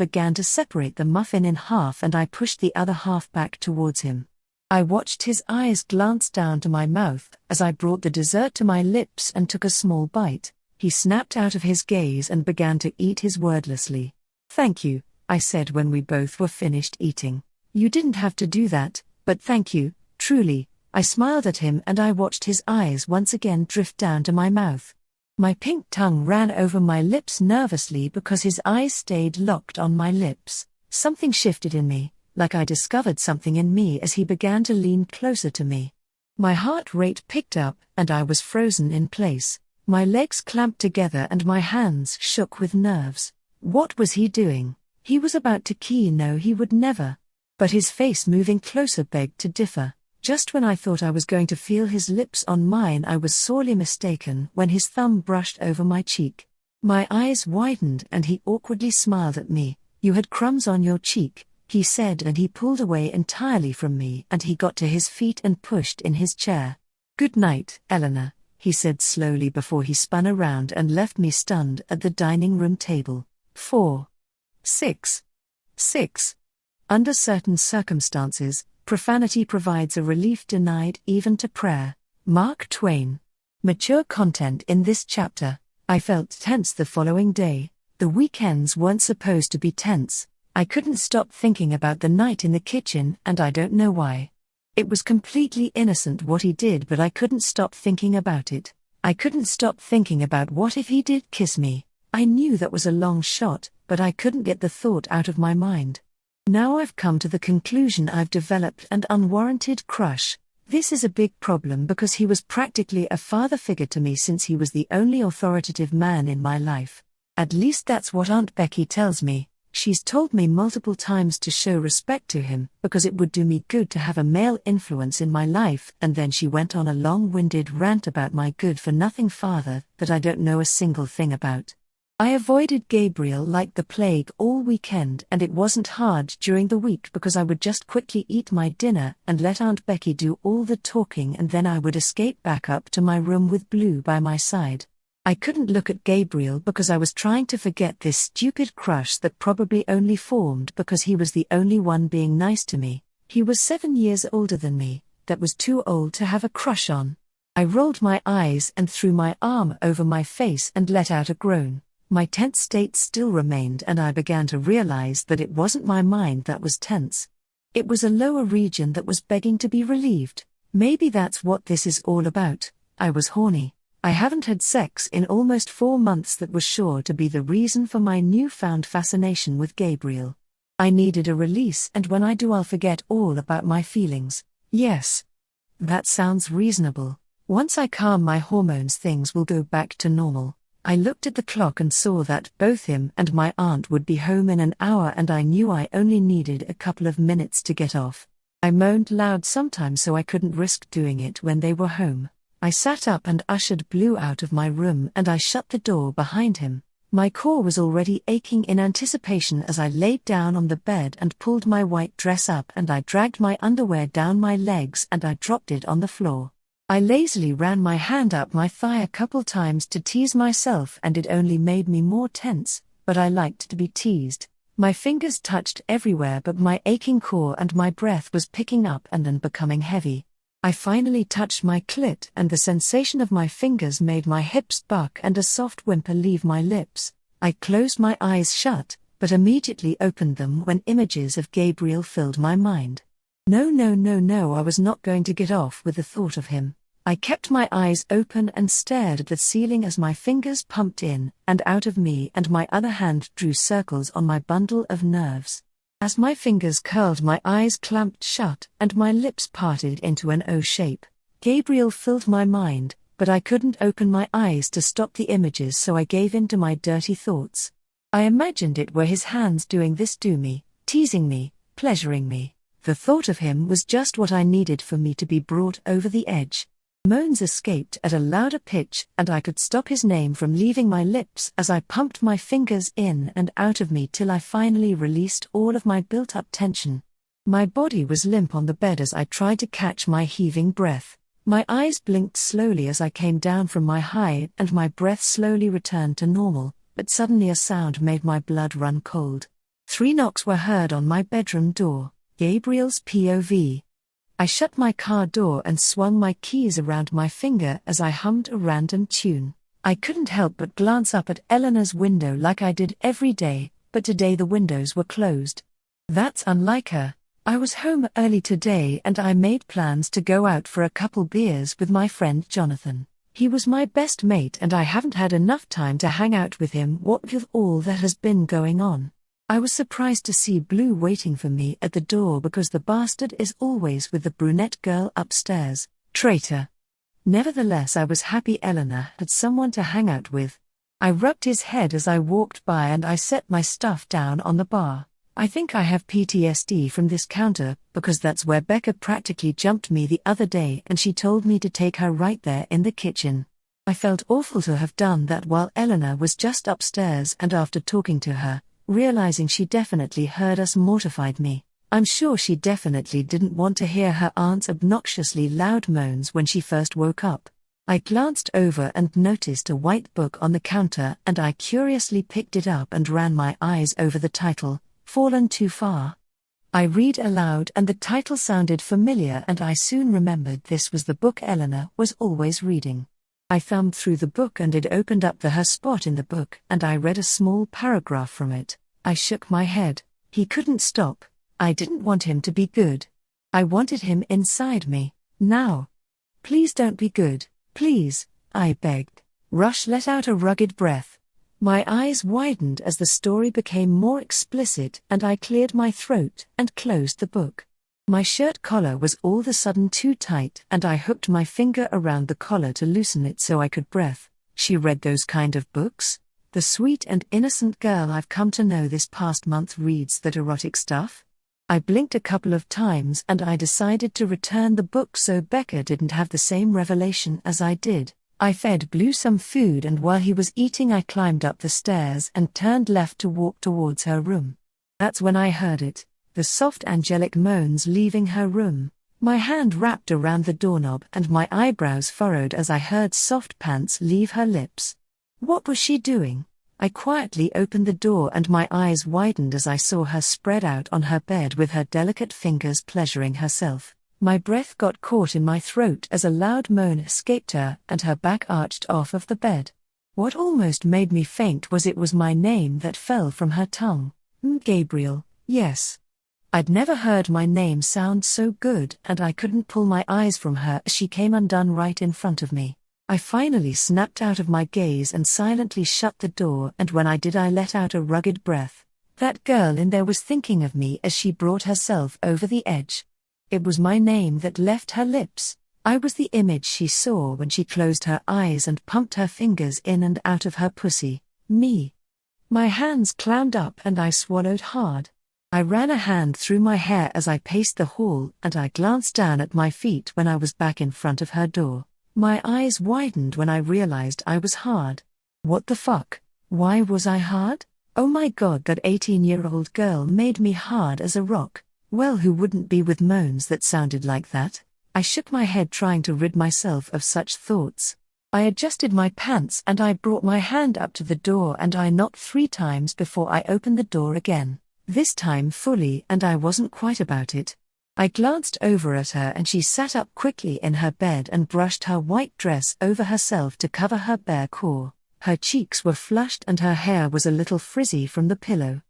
began to separate the muffin in half, and I pushed the other half back towards him. I watched his eyes glance down to my mouth as I brought the dessert to my lips and took a small bite. He snapped out of his gaze and began to eat his wordlessly. "Thank you," I said when we both were finished eating. "You didn't have to do that, but thank you, truly." I smiled at him and I watched his eyes once again drift down to my mouth. My pink tongue ran over my lips nervously because his eyes stayed locked on my lips. Something shifted in me, like I discovered something in me as he began to lean closer to me. My heart rate picked up and I was frozen in place. My legs clamped together and my hands shook with nerves. What was he doing? He was about to key. No, he would never. But his face moving closer begged to differ. Just when I thought I was going to feel his lips on mine, I was sorely mistaken when his thumb brushed over my cheek. My eyes widened and he awkwardly smiled at me. "You had crumbs on your cheek," he said, and he pulled away entirely from me and he got to his feet and pushed in his chair. "Good night, Eleanor," he said slowly before he spun around and left me stunned at the dining room table. 4. 6. 6. Under certain circumstances, profanity provides a relief denied even to prayer. Mark Twain. Mature content in this chapter. I felt tense the following day. The weekends weren't supposed to be tense. I couldn't stop thinking about the night in the kitchen, and I don't know why. It was completely innocent what he did, but I couldn't stop thinking about it. I couldn't stop thinking about what if he did kiss me. I knew that was a long shot, but I couldn't get the thought out of my mind. Now I've come to the conclusion I've developed an unwarranted crush. This is a big problem because he was practically a father figure to me since he was the only authoritative man in my life. At least that's what Aunt Becky tells me. She's told me multiple times to show respect to him because it would do me good to have a male influence in my life, and then she went on a long-winded rant about my good-for-nothing father that I don't know a single thing about. I avoided Gabriel like the plague all weekend, and it wasn't hard during the week because I would just quickly eat my dinner and let Aunt Becky do all the talking, and then I would escape back up to my room with Blue by my side. I couldn't look at Gabriel because I was trying to forget this stupid crush that probably only formed because he was the only one being nice to me. He was 7 years older than me. That was too old to have a crush on. I rolled my eyes and threw my arm over my face and let out a groan. My tense state still remained, and I began to realize that it wasn't my mind that was tense. It was a lower region that was begging to be relieved. Maybe that's what this is all about. I was horny. I haven't had sex in almost 4 months. That was sure to be the reason for my newfound fascination with Gabriel. I needed a release, and when I do I'll forget all about my feelings. Yes. That sounds reasonable. Once I calm my hormones, things will go back to normal. I looked at the clock and saw that both him and my aunt would be home in an hour, and I knew I only needed a couple of minutes to get off. I moaned loud sometimes, so I couldn't risk doing it when they were home. I sat up and ushered Blue out of my room, and I shut the door behind him. My core was already aching in anticipation as I laid down on the bed and pulled my white dress up, and I dragged my underwear down my legs and I dropped it on the floor. I lazily ran my hand up my thigh a couple times to tease myself, and it only made me more tense, but I liked to be teased. My fingers touched everywhere but my aching core, and my breath was picking up and then becoming heavy. I finally touched my clit, and the sensation of my fingers made my hips buck and a soft whimper leave my lips. I closed my eyes shut, but immediately opened them when images of Gabriel filled my mind. No, I was not going to get off with the thought of him. I kept my eyes open and stared at the ceiling as my fingers pumped in and out of me, and my other hand drew circles on my bundle of nerves. As my fingers curled, my eyes clamped shut and my lips parted into an O shape. Gabriel filled my mind, but I couldn't open my eyes to stop the images, so I gave in to my dirty thoughts. I imagined it were his hands doing this to me, teasing me, pleasuring me. The thought of him was just what I needed for me to be brought over the edge. Moans escaped at a louder pitch, and I could stop his name from leaving my lips as I pumped my fingers in and out of me till I finally released all of my built-up tension. My body was limp on the bed as I tried to catch my heaving breath. My eyes blinked slowly as I came down from my high, and my breath slowly returned to normal, but suddenly a sound made my blood run cold. 3 knocks were heard on my bedroom door. Gabriel's POV. I shut my car door and swung my keys around my finger as I hummed a random tune. I couldn't help but glance up at Eleanor's window like I did every day, but today the windows were closed. That's unlike her. I was home early today and I made plans to go out for a couple beers with my friend Jonathan. He was my best mate and I haven't had enough time to hang out with him what with all that has been going on. I was surprised to see Blue waiting for me at the door because the bastard is always with the brunette girl upstairs. Traitor. Nevertheless, I was happy Eleanor had someone to hang out with. I rubbed his head as I walked by and I set my stuff down on the bar. I think I have PTSD from this counter because that's where Becca practically jumped me the other day and she told me to take her right there in the kitchen. I felt awful to have done that while Eleanor was just upstairs, and after talking to her, realizing she definitely heard us, mortified me. I'm sure she definitely didn't want to hear her aunt's obnoxiously loud moans when she first woke up. I glanced over and noticed a white book on the counter and I curiously picked it up and ran my eyes over the title, Fallen Too Far. I read aloud and the title sounded familiar and I soon remembered this was the book Eleanor was always reading. I thumbed through the book and it opened up her spot in the book and I read a small paragraph from it. I shook my head. He couldn't stop. I didn't want him to be good. I wanted him inside me, now. Please don't be good, please, I begged. Rush let out a rugged breath. My eyes widened as the story became more explicit and I cleared my throat and closed the book. My shirt collar was all of a sudden too tight and I hooked my finger around the collar to loosen it so I could breathe. She read those kind of books? The sweet and innocent girl I've come to know this past month reads that erotic stuff? I blinked a couple of times and I decided to return the book so Becca didn't have the same revelation as I did. I fed Blue some food and while he was eating I climbed up the stairs and turned left to walk towards her room. That's when I heard it. The soft angelic moans leaving her room. My hand wrapped around the doorknob and my eyebrows furrowed as I heard soft pants leave her lips. What was she doing? I quietly opened the door and my eyes widened as I saw her spread out on her bed with her delicate fingers pleasuring herself. My breath got caught in my throat as a loud moan escaped her and her back arched off of the bed. What almost made me faint was it was my name that fell from her tongue. Gabriel, yes. I'd never heard my name sound so good and I couldn't pull my eyes from her as she came undone right in front of me. I finally snapped out of my gaze and silently shut the door, and when I did I let out a rugged breath. That girl in there was thinking of me as she brought herself over the edge. It was my name that left her lips. I was the image she saw when she closed her eyes and pumped her fingers in and out of her pussy. Me. My hands clammed up and I swallowed hard. I ran a hand through my hair as I paced the hall and I glanced down at my feet when I was back in front of her door. My eyes widened when I realized I was hard. What the fuck? Why was I hard? Oh my god, that 18-year-old girl made me hard as a rock. Well, who wouldn't be with moans that sounded like that? I shook my head trying to rid myself of such thoughts. I adjusted my pants and I brought my hand up to the door and I knocked 3 times before I opened the door again. This time fully and I wasn't quite about it. I glanced over at her and she sat up quickly in her bed and brushed her white dress over herself to cover her bare core. Her cheeks were flushed and her hair was a little frizzy from the pillow.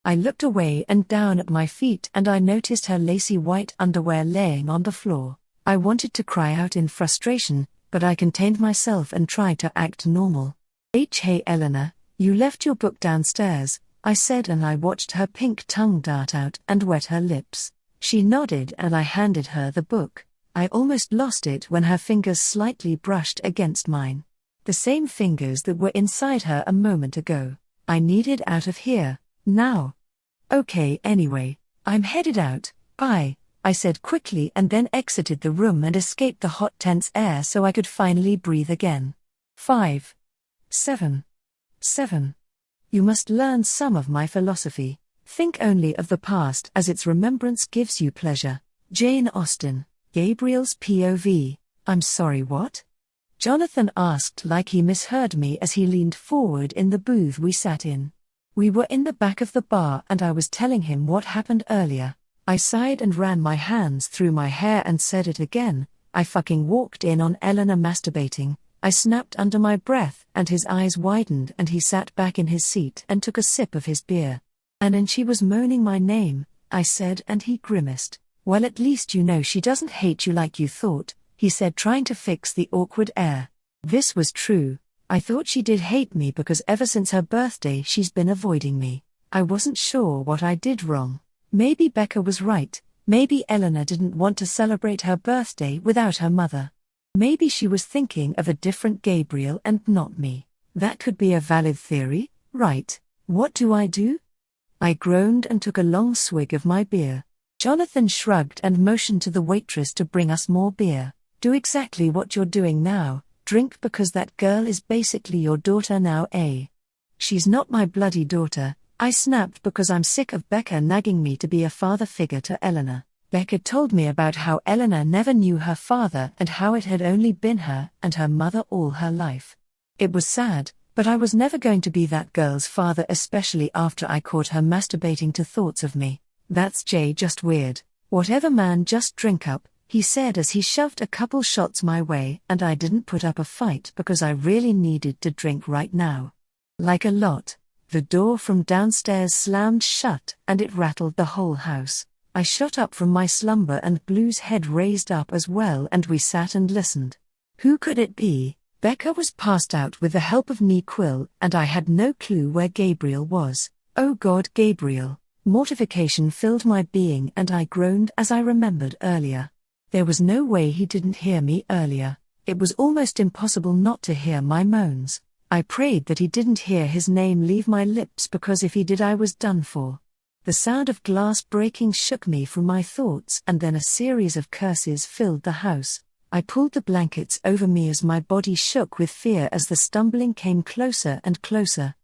I looked away and down at my feet and I noticed her lacy white underwear laying on the floor. I wanted to cry out in frustration, but I contained myself and tried to act normal. Hey Eleanor, you left your book downstairs, I said, and I watched her pink tongue dart out and wet her lips. She nodded and I handed her the book. I almost lost it when her fingers slightly brushed against mine. The same fingers that were inside her a moment ago. I needed out of here, now. Okay, anyway, I'm headed out, bye, I said quickly and then exited the room and escaped the hot tense air so I could finally breathe again. 5. 7. 7. You must learn some of my philosophy. Think only of the past as its remembrance gives you pleasure. Jane Austen. Gabriel's POV. I'm sorry, what? Jonathan asked like he misheard me as he leaned forward in the booth we sat in. We were in the back of the bar and I was telling him what happened earlier. I sighed and ran my hands through my hair and said it again. I fucking walked in on Eleanor masturbating. I snapped under my breath and his eyes widened and he sat back in his seat and took a sip of his beer. And she was moaning my name, I said, and he grimaced. Well, at least you know she doesn't hate you like you thought, he said, trying to fix the awkward air. This was true. I thought she did hate me because ever since her birthday she's been avoiding me. I wasn't sure what I did wrong. Maybe Becca was right. Maybe Eleanor didn't want to celebrate her birthday without her mother. Maybe she was thinking of a different Gabriel and not me. That could be a valid theory, right? What do? I groaned and took a long swig of my beer. Jonathan shrugged and motioned to the waitress to bring us more beer. Do exactly what you're doing now. Drink because that girl is basically your daughter now, eh? She's not my bloody daughter, I snapped because I'm sick of Becca nagging me to be a father figure to Eleanor. Becca told me about how Eleanor never knew her father and how it had only been her and her mother all her life. It was sad, but I was never going to be that girl's father, especially after I caught her masturbating to thoughts of me. That's just weird. Whatever, man, just drink up, he said as he shoved a couple shots my way, and I didn't put up a fight because I really needed to drink right now. Like a lot. The door from downstairs slammed shut and it rattled the whole house. I shot up from my slumber and Blue's head raised up as well and we sat and listened. Who could it be? Becca was passed out with the help of NyQuil and I had no clue where Gabriel was. Oh God, Gabriel. Mortification filled my being and I groaned as I remembered earlier. There was no way he didn't hear me earlier. It was almost impossible not to hear my moans. I prayed that he didn't hear his name leave my lips because if he did I was done for. The sound of glass breaking shook me from my thoughts and then a series of curses filled the house. I pulled the blankets over me as my body shook with fear as the stumbling came closer and closer.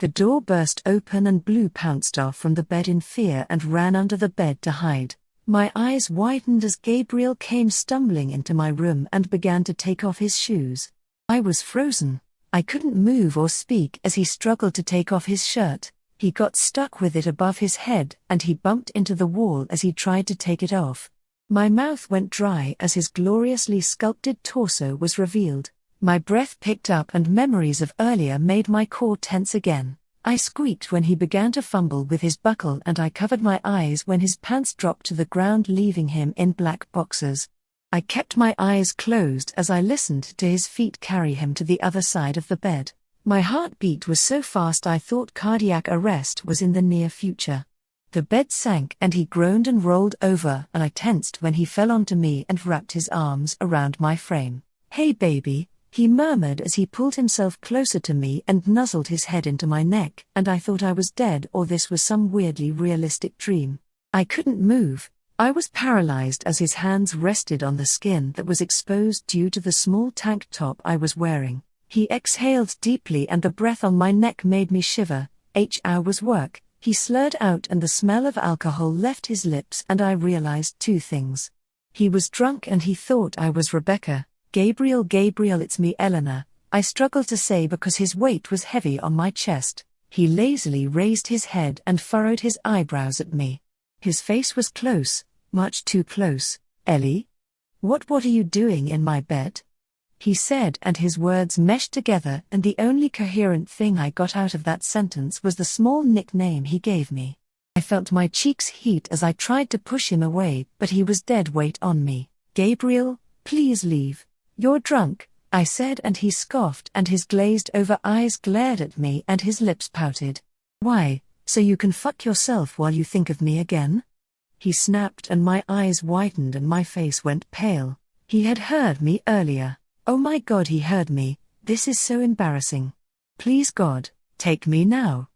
The door burst open and Blue pounced off from the bed in fear and ran under the bed to hide. My eyes widened as Gabriel came stumbling into my room and began to take off his shoes. I was frozen. I couldn't move or speak as he struggled to take off his shirt. He got stuck with it above his head and he bumped into the wall as he tried to take it off. My mouth went dry as his gloriously sculpted torso was revealed. My breath picked up and memories of earlier made my core tense again. I squeaked when he began to fumble with his buckle and I covered my eyes when his pants dropped to the ground, leaving him in black boxers. I kept my eyes closed as I listened to his feet carry him to the other side of the bed. My heartbeat was so fast I thought cardiac arrest was in the near future. The bed sank and he groaned and rolled over and I tensed when he fell onto me and wrapped his arms around my frame. Hey baby, he murmured as he pulled himself closer to me and nuzzled his head into my neck, and I thought I was dead or this was some weirdly realistic dream. I couldn't move. I was paralyzed as his hands rested on the skin that was exposed due to the small tank top I was wearing. He exhaled deeply and the breath on my neck made me shiver. Hours work, he slurred out and the smell of alcohol left his lips and I realized two things. He was drunk and he thought I was Rebecca. Gabriel, it's me, Eleanor, I struggled to say because his weight was heavy on my chest. He lazily raised his head and furrowed his eyebrows at me. His face was close, much too close. Ellie? What are you doing in my bed? He said, and his words meshed together and the only coherent thing I got out of that sentence was the small nickname he gave me. I felt my cheeks heat as I tried to push him away, but he was dead weight on me. Gabriel, please leave. You're drunk, I said, and he scoffed and his glazed over eyes glared at me and his lips pouted. Why, so you can fuck yourself while you think of me again? He snapped and my eyes widened and my face went pale. He had heard me earlier. Oh my God, he heard me. This is so embarrassing. Please God, take me now.